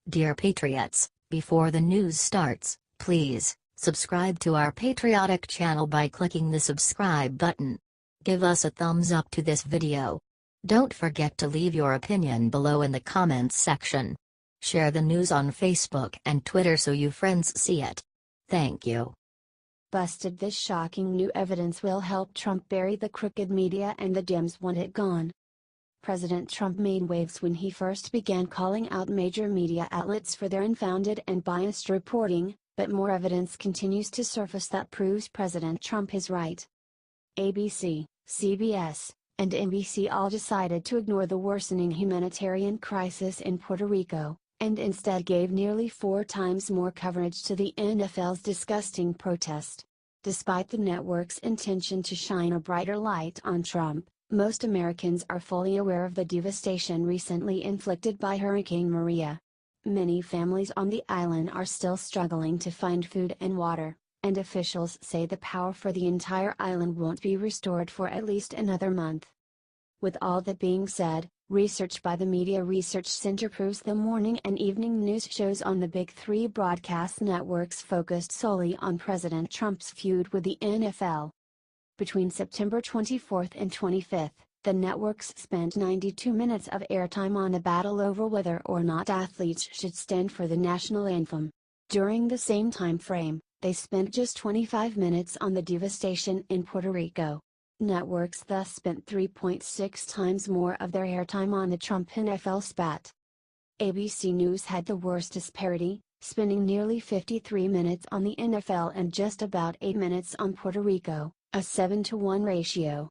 Dear Patriots, before the news starts, please subscribe to our patriotic channel by clicking the subscribe button. Give us a thumbs up to this video. Don't forget to leave your opinion below in the comments section. Share the news on Facebook and Twitter so you friends see it. Thank you. Busted. This shocking new evidence will help Trump bury the crooked media and the Dems want it gone. President Trump made waves when he first began calling out major media outlets for their unfounded and biased reporting, but more evidence continues to surface that proves President Trump is right. ABC, CBS, and NBC all decided to ignore the worsening humanitarian crisis in Puerto Rico, and instead gave nearly 4 times more coverage to the NFL's disgusting protest. Despite the network's intention to shine a brighter light on Trump, most Americans are fully aware of the devastation recently inflicted by Hurricane Maria. Many families on the island are still struggling to find food and water, and officials say the power for the entire island won't be restored for at least another month. With all that being said, research by the Media Research Center proves the morning and evening news shows on the Big Three broadcast networks focused solely on President Trump's feud with the NFL. Between September 24 and 25, the networks spent 92 minutes of airtime on a battle over whether or not athletes should stand for the national anthem. During the same time frame, they spent just 25 minutes on the devastation in Puerto Rico. Networks thus spent 3.6 times more of their airtime on the Trump NFL spat. ABC News had the worst disparity, spending nearly 53 minutes on the NFL and just about 8 minutes on Puerto Rico, a 7-to-1 ratio.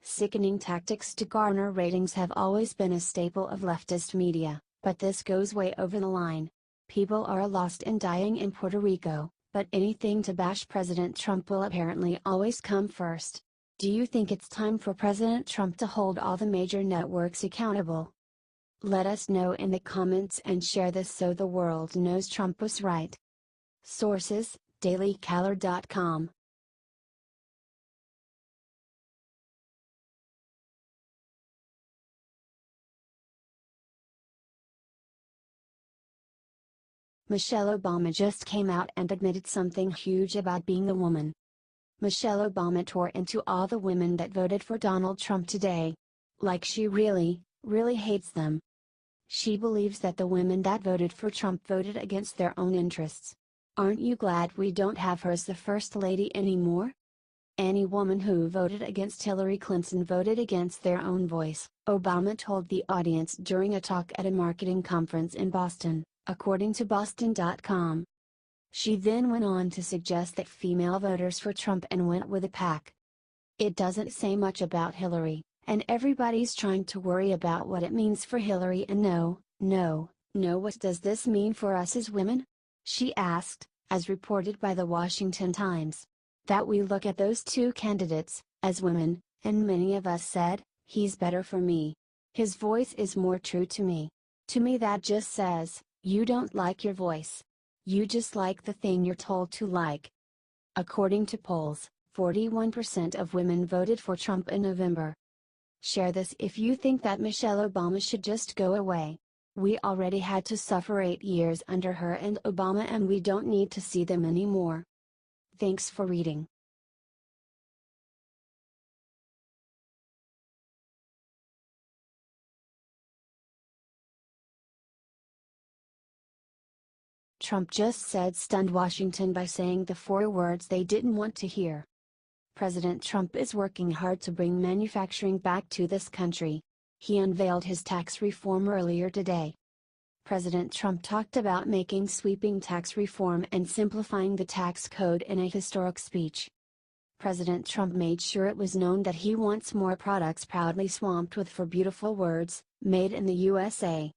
Sickening tactics to garner ratings have always been a staple of leftist media, but this goes way over the line. People are lost and dying in Puerto Rico, but anything to bash President Trump will apparently always come first. Do you think it's time for President Trump to hold all the major networks accountable? Let us know in the comments and share this so the world knows Trump was right. Sources: dailycaller.com. Michelle Obama just came out and admitted something huge about being a woman. Michelle Obama tore into all the women that voted for Donald Trump today. Like she really, really hates them. She believes that the women that voted for Trump voted against their own interests. Aren't you glad we don't have her as the First Lady anymore? Any woman who voted against Hillary Clinton voted against their own voice, Obama told the audience during a talk at a marketing conference in Boston, according to Boston.com. She then went on to suggest that female voters for Trump and went with the pack. It doesn't say much about Hillary, and everybody's trying to worry about what it means for Hillary and no, what does this mean for us as women? She asked, as reported by the Washington Times. That we look at those two candidates, as women, and many of us said, he's better for me. His voice is more true to me. To me that just says, you don't like your voice. You just like the thing you're told to like. According to polls, 41% of women voted for Trump in November. Share this if you think that Michelle Obama should just go away. We already had to suffer 8 years under her and Obama and we don't need to see them anymore. Thanks for reading. Trump just said stunned Washington by saying the 4 words they didn't want to hear. President Trump is working hard to bring manufacturing back to this country. He unveiled his tax reform earlier today. President Trump talked about making sweeping tax reform and simplifying the tax code in a historic speech. President Trump made sure it was known that he wants more products proudly swamped with 4 beautiful words, made in the USA.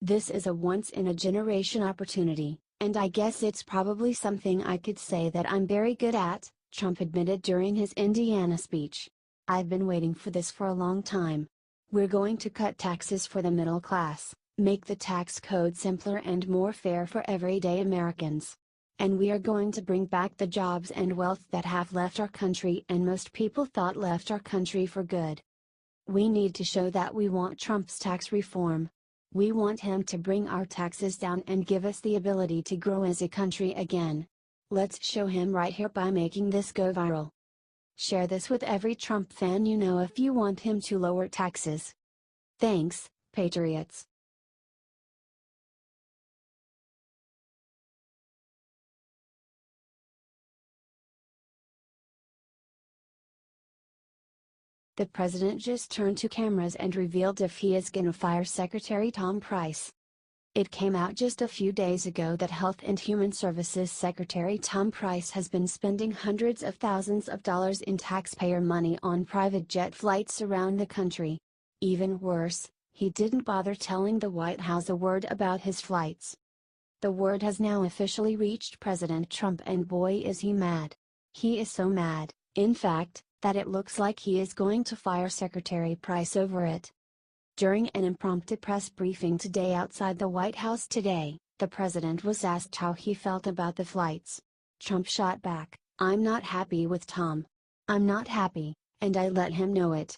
This is a once-in-a-generation opportunity, and I guess it's probably something I could say that I'm very good at, Trump admitted during his Indiana speech. I've been waiting for this for a long time. We're going to cut taxes for the middle class, make the tax code simpler and more fair for everyday Americans. And we are going to bring back the jobs and wealth that have left our country and most people thought left our country for good. We need to show that we want Trump's tax reform. We want him to bring our taxes down and give us the ability to grow as a country again. Let's show him right here by making this go viral. Share this with every Trump fan you know if you want him to lower taxes. Thanks, Patriots. The president just turned to cameras and revealed if he is gonna fire Secretary Tom Price. It came out just a few days ago that Health and Human Services Secretary Tom Price has been spending hundreds of thousands of dollars in taxpayer money on private jet flights around the country. Even worse, he didn't bother telling the White House a word about his flights. The word has now officially reached President Trump, and boy is he mad. He is so mad, in fact, that it looks like he is going to fire Secretary Price over it. During an impromptu press briefing today outside the White House today, the president was asked how he felt about the flights. Trump shot back, "I'm not happy with Tom. I'm not happy, and I let him know it."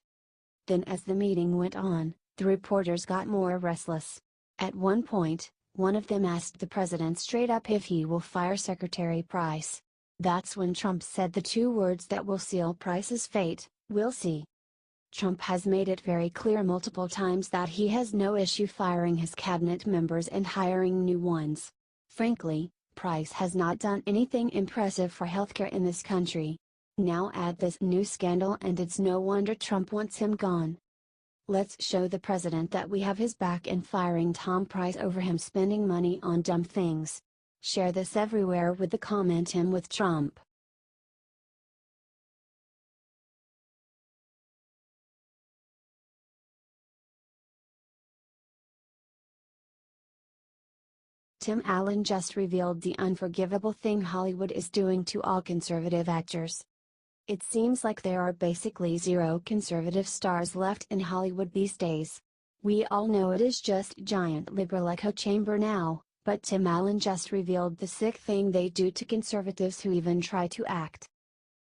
Then as the meeting went on, the reporters got more restless. At one point, one of them asked the president straight up if he will fire Secretary Price. That's when Trump said the two words that will seal Price's fate: "We'll see." Trump has made it very clear multiple times that he has no issue firing his cabinet members and hiring new ones. Frankly, Price has not done anything impressive for healthcare in this country. Now add this new scandal and it's no wonder Trump wants him gone. Let's show the president that we have his back in firing Tom Price over him spending money on dumb things. Share this everywhere with the comment "Him with Trump." Tim Allen just revealed the unforgivable thing Hollywood is doing to all conservative actors. It seems like there are basically zero conservative stars left in Hollywood these days. We all know it is just a giant liberal echo chamber now, but Tim Allen just revealed the sick thing they do to conservatives who even try to act.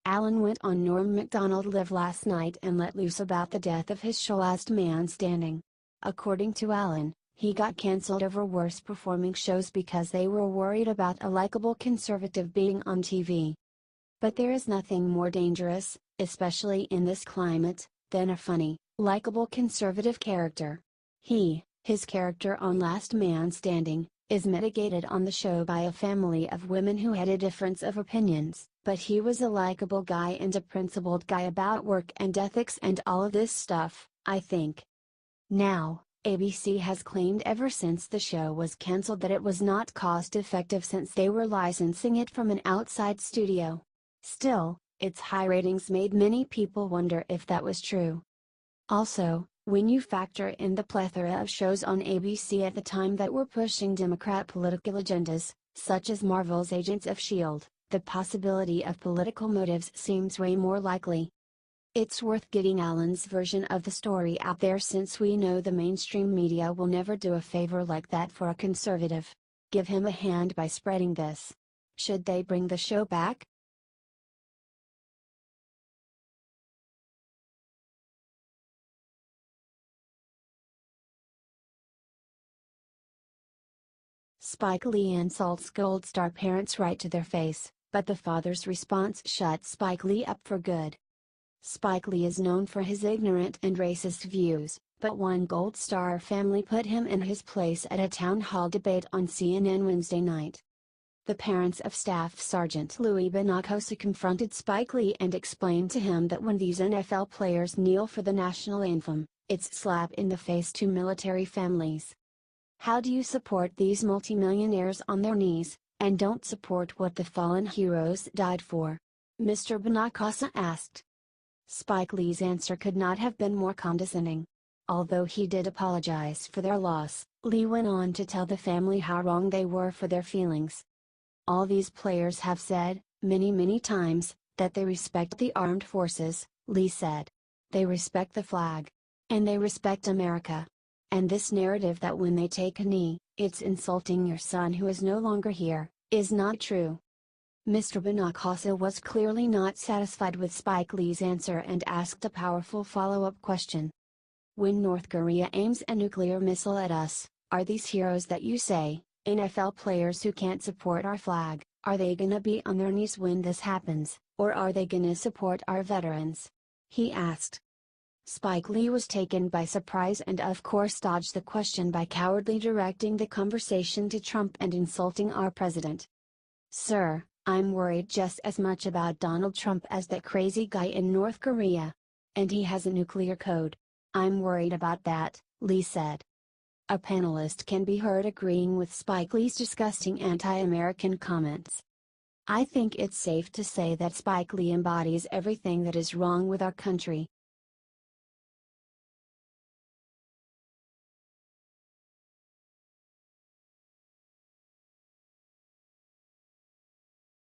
Allen went on Norm Macdonald Live last night and let loose about the death of his show Last Man Standing. According to Allen, he got cancelled over worse performing shows because they were worried about a likable conservative being on TV. But there is nothing more dangerous, especially in this climate, than a funny, likable conservative character. His character on Last Man Standing, is mitigated on the show by a family of women who had a difference of opinions, but he was a likable guy and a principled guy about work and ethics and all of this stuff, I think. Now, ABC has claimed ever since the show was cancelled that it was not cost-effective since they were licensing it from an outside studio. Still, its high ratings made many people wonder if that was true. Also, when you factor in the plethora of shows on ABC at the time that were pushing Democrat political agendas, such as Marvel's Agents of S.H.I.E.L.D., the possibility of political motives seems way more likely. It's worth getting Allen's version of the story out there since we know the mainstream media will never do a favor like that for a conservative. Give him a hand by spreading this. Should they bring the show back? Spike Lee insults Gold Star parents right to their face, but the father's response shut Spike Lee up for good. Spike Lee is known for his ignorant and racist views, but one Gold Star family put him in his place at a town hall debate on CNN Wednesday night. The parents of Staff Sergeant Louis Benacosa confronted Spike Lee and explained to him that when these NFL players kneel for the national anthem, it's slap in the face to military families. How do you support these multimillionaires on their knees, and don't support what the fallen heroes died for? Mr. Benacosa asked. Spike Lee's answer could not have been more condescending. Although he did apologize for their loss, Lee went on to tell the family how wrong they were for their feelings. All these players have said, many times, that they respect the armed forces, Lee said. They respect the flag. And they respect America. And this narrative that when they take a knee, it's insulting your son who is no longer here, is not true. Mr. Benacosa was clearly not satisfied with Spike Lee's answer and asked a powerful follow-up question. When North Korea aims a nuclear missile at us, Are these heroes that you say, NFL players who can't support our flag, are they gonna be on their knees when this happens, or are they gonna support our veterans? He asked. Spike Lee was taken by surprise and of course dodged the question by cowardly directing the conversation to Trump and insulting our president. Sir, I'm worried just as much about Donald Trump as that crazy guy in North Korea. And he has a nuclear code. I'm worried about that, Lee said. A panelist can be heard agreeing with Spike Lee's disgusting anti-American comments. I think it's safe to say that Spike Lee embodies everything that is wrong with our country,